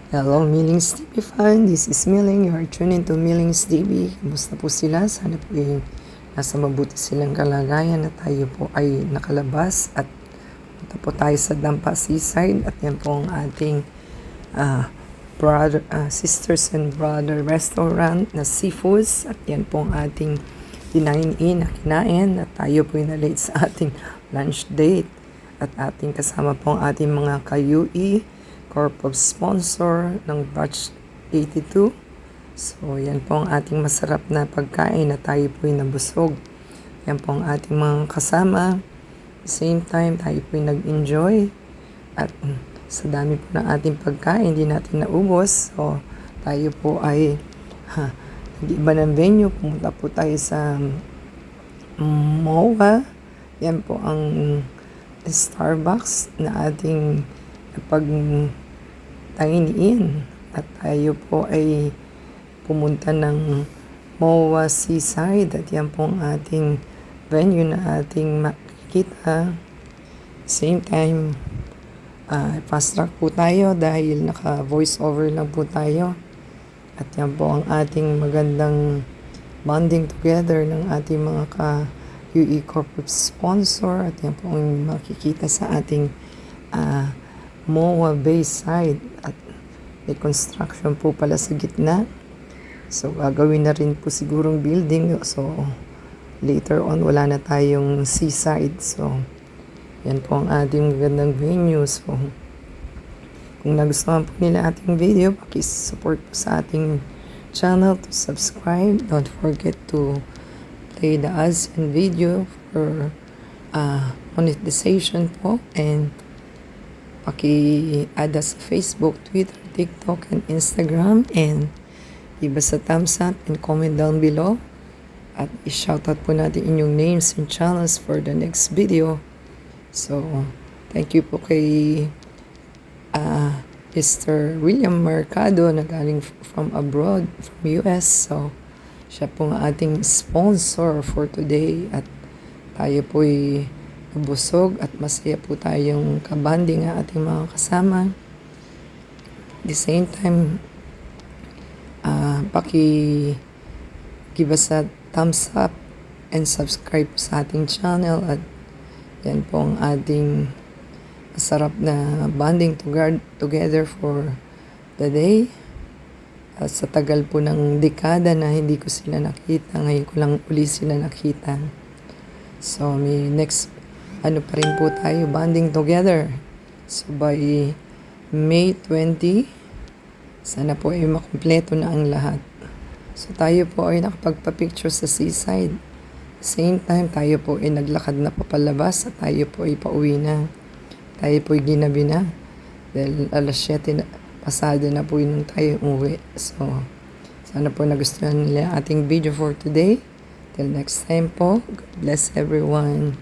Hello, Millings TV fan. This is Milling. You are tuning to Millings TV. Kumusta po sila? Sana po nasa mabuti silang kalagayan na tayo po ay nakalabas at punta po tayo sa Dampa Seaside at yan po ang ating Sisters and Brother Restaurant na Seafoods at yan po ang ating dine-in na kinain at tayo po na late sa ating lunch date at ating kasama po ang ating mga ka-UE Corp of Sponsor ng Batch 82. So, yan po ang ating masarap na pagkain na tayo po'y nabusog. Yan po ang ating mga kasama. At the same time, tayo po'y nag-enjoy. At sa dami po ng ating pagkain, hindi natin naubos. So, tayo po ay nag-iba ng venue. Pumunta po tayo sa MOA. Yan po ang Starbucks na ating pag-dine-in at tayo po ay pumunta ng MOA Seaside at yan po ang ating venue na ating makikita. Same time, fast track po tayo dahil naka voice over lang po tayo at yan po ang ating magandang bonding together ng ating mga ka-UE corporate sponsor at yan po ang makikita sa ating MOA Bayside at may construction po pala sa gitna. So, gagawin na rin po sigurong building. So, later on, wala na tayong seaside. So, yan po ang ating magandang venue. So, kung nagustuhan po nila ating video, pakisupport po sa ating channel to subscribe. Don't forget to play the ads and video for monetization po and paki-add sa Facebook, Twitter, TikTok, and Instagram. And iba sa thumbs up and comment down below. At i-shoutout po natin inyong names and channels for the next video. So, thank you po kay Mr. William Mercado na galing from abroad, from US. So, siya po ang ating sponsor for today. At tayo po'y busog at masaya po tayong kabanding ang ating mga kasama. At the same time, give us a thumbs up and subscribe sa ating channel at yan po ang ating masarap na bonding together for the day. At sa tagal po ng dekada na hindi ko sila nakita, ngayon ko lang uli sila nakita. So, may next pa rin po tayo bonding together. So by May 20, sana po ay makumpleto na ang lahat. So tayo po ay nakapagpa-picture sa seaside. Same time, tayo po ay naglakad na papalabas at tayo po ay pauwi na. Tayo po ay ginabi na. Dahil alas 7 na, pasado na po yun nung tayo umuwi. So, sana po nagustuhan nila ating video for today. Till next time po, God bless everyone.